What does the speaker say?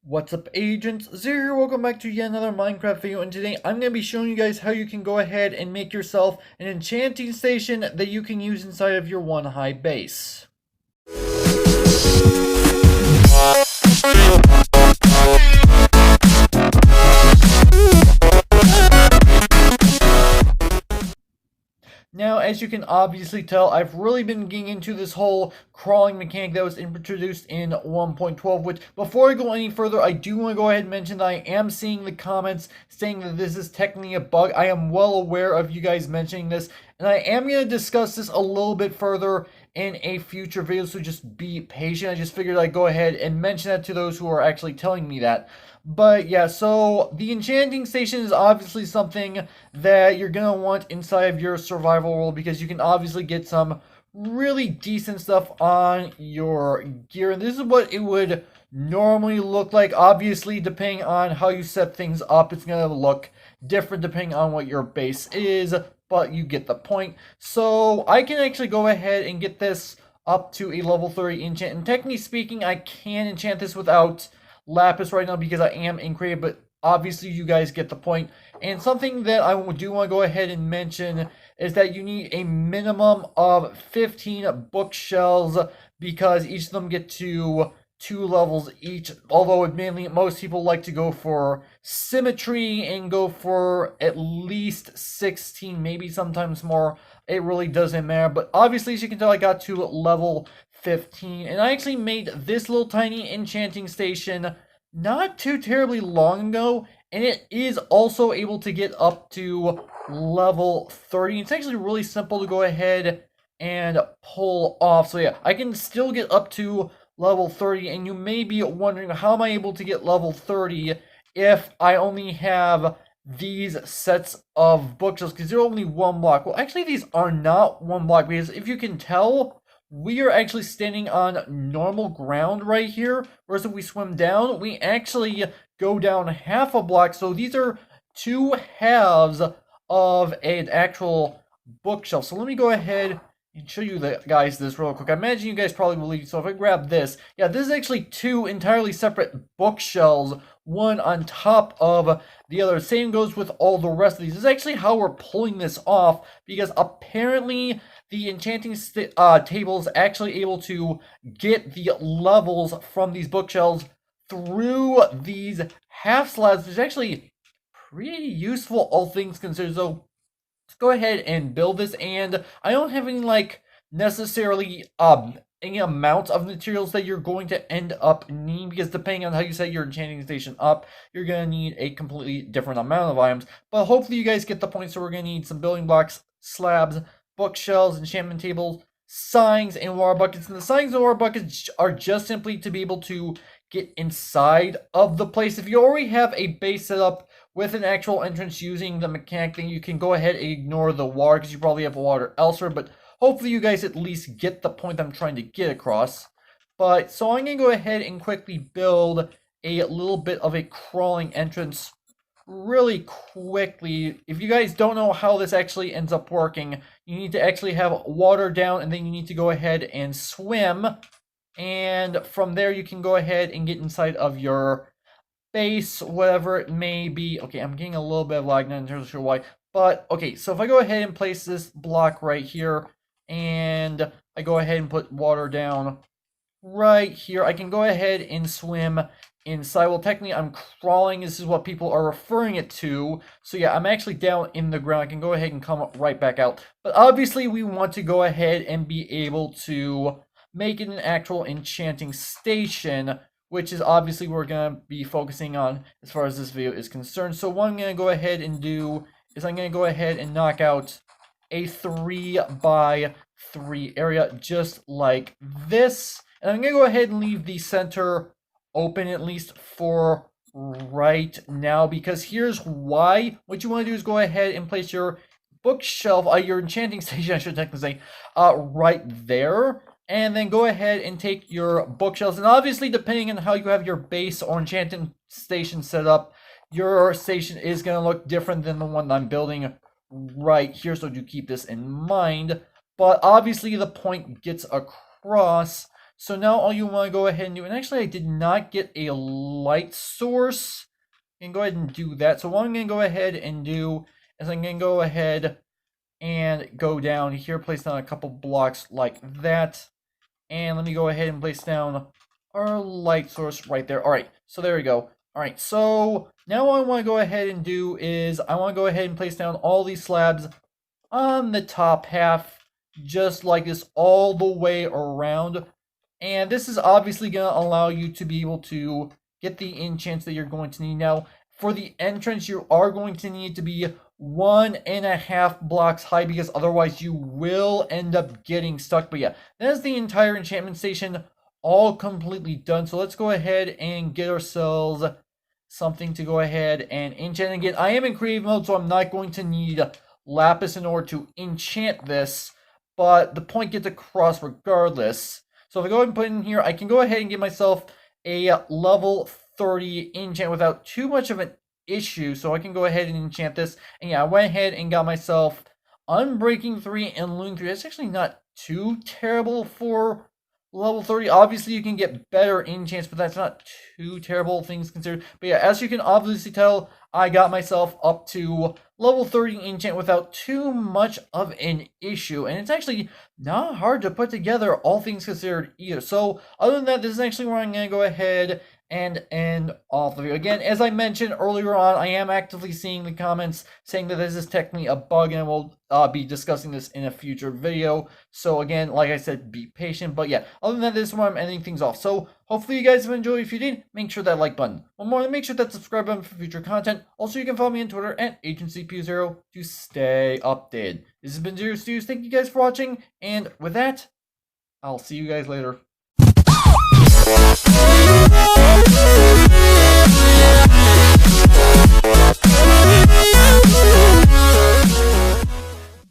What's up, agents? Zero here. Welcome back to yet another Minecraft video, and today I'm going to be showing you guys how you can go ahead and make yourself an enchanting station that you can use inside of your one high base. Now, as you can obviously tell, I've really been getting into this whole crawling mechanic that was introduced in 1.12, which, before I go any further, I do want to go ahead and mention that I am seeing the comments saying that this is technically a bug. I am well aware of you guys mentioning this, and I am going to discuss this a little bit further in a future video, so just be patient. I just figured I'd go ahead and mention that to those who are actually telling me that. But yeah, so the enchanting station is obviously something that you're going to want inside of your survival world, because you can obviously get some really decent stuff on your gear. And this is what it would normally look like. Obviously, depending on how you set things up, it's going to look different depending on what your base is, but you get the point. So I can actually go ahead and get this up to a level 30 enchant. And technically speaking, I can enchant this without lapis right now because I am in creative, but obviously you guys get the point. And something that I do want to go ahead and mention is that you need a minimum of 15 bookshelves, because each of them get to 2 levels each, although mainly most people like to go for symmetry and go for at least 16, maybe sometimes more. It really doesn't matter, but obviously, as you can tell, I got to level 15, and I actually made this little tiny enchanting station not too terribly long ago, and it is also able to get up to level 30. It's actually really simple to go ahead and pull off. So yeah, I can still get up to level 30, and you may be wondering, how am I able to get level 30 if I only have these sets of bookshelves, because they're only one block? Well, actually, these are not one block, because if you can tell, we are actually standing on normal ground right here, whereas if we swim down, we actually go down half a block. So these are 2 halves of an actual bookshelf. So let me go ahead and show you guys this real quick. I imagine you guys probably believe. So if I grab this, yeah, this is actually 2 entirely separate bookshelves, one on top of the other. Same goes with all the rest of these. This is actually how we're pulling this off, because apparently the enchanting table is actually able to get the levels from these bookshelves through these half slabs, which is actually pretty useful, all things considered. So let's go ahead and build this. And I don't have any, like, necessarily any amount of materials that you're going to end up needing, because depending on how you set your enchanting station up, you're going to need a completely different amount of items. But hopefully you guys get the point. So we're going to need some building blocks, slabs, bookshelves, enchantment tables, signs, and water buckets. And the signs and water buckets are just simply to be able to get inside of the place. If you already have a base set up with an actual entrance using the mechanic, then you can go ahead and ignore the water, because you probably have water elsewhere. But hopefully you guys at least get the point I'm trying to get across. But so I'm going to go ahead and quickly build a little bit of a crawling entrance really quickly. If you guys don't know how this actually ends up working, you need to actually have water down, and then you need to go ahead and swim. And from there, you can go ahead and get inside of your base, whatever it may be. Okay, I'm getting a little bit of lag, not entirely sure why. But, okay, so if I go ahead and place this block right here, and I go ahead and put water down right here, I can go ahead and swim inside. Well, technically, I'm crawling. This is what people are referring it to. So, yeah, I'm actually down in the ground. I can go ahead and come right back out. But obviously, we want to go ahead and be able to make it an actual enchanting station, which is obviously what we're going to be focusing on as far as this video is concerned. So what I'm going to go ahead and do is I'm going to go ahead and knock out a 3x3 area just like this. And I'm going to go ahead and leave the center open, at least for right now, because here's why. What you want to do is go ahead and place your bookshelf, your enchanting station, I should technically say, right there. And then go ahead and take your bookshelves. And obviously, depending on how you have your base or enchanting station set up, your station is going to look different than the one I'm building right here. So do keep this in mind. But obviously, the point gets across So now all you want to go ahead and do, and actually I did not get a light source. I can go ahead and do that. So what I'm going to go ahead and do is I'm going to go ahead and go down here, place down a couple blocks like that. And let me go ahead and place down our light source right there. All right, so there we go. All right, so now what I want to go ahead and do is I want to go ahead and place down all these slabs on the top half, just like this, all the way around. And this is obviously going to allow you to be able to get the enchants that you're going to need. Now, for the entrance, you are going to need to be 1.5 blocks high, because otherwise you will end up getting stuck. But yeah, that's the entire enchantment station all completely done. So let's go ahead and get ourselves something to go ahead and enchant. Again, I am in creative mode, so I'm not going to need lapis in order to enchant this, but the point gets across regardless. So if I go ahead and put it in here, I can go ahead and get myself a level 30 enchant without too much of an issue. So I can go ahead and enchant this. And yeah, I went ahead and got myself Unbreaking 3 and Loon 3. That's actually not too terrible for level 30. Obviously, you can get better enchants, but that's not too terrible, things considered. But yeah, as you can obviously tell, I got myself up to level 30 enchant without too much of an issue. And it's actually not hard to put together, all things considered, either. So other than that, this is actually where I'm going to go ahead and end off the video. Again, as I mentioned earlier on, I am actively seeing the comments saying that this is technically a bug, and we'll be discussing this in a future video. So again, like I said, be patient. But yeah, other than that, this is where I'm ending things off. So hopefully you guys have enjoyed. If you did, make sure that like button. One more, make sure that subscribe button for future content. Also, you can follow me on Twitter at AgentCP0 to stay updated. This has been Zero Stews. Thank you guys for watching, and with that, I'll see you guys later.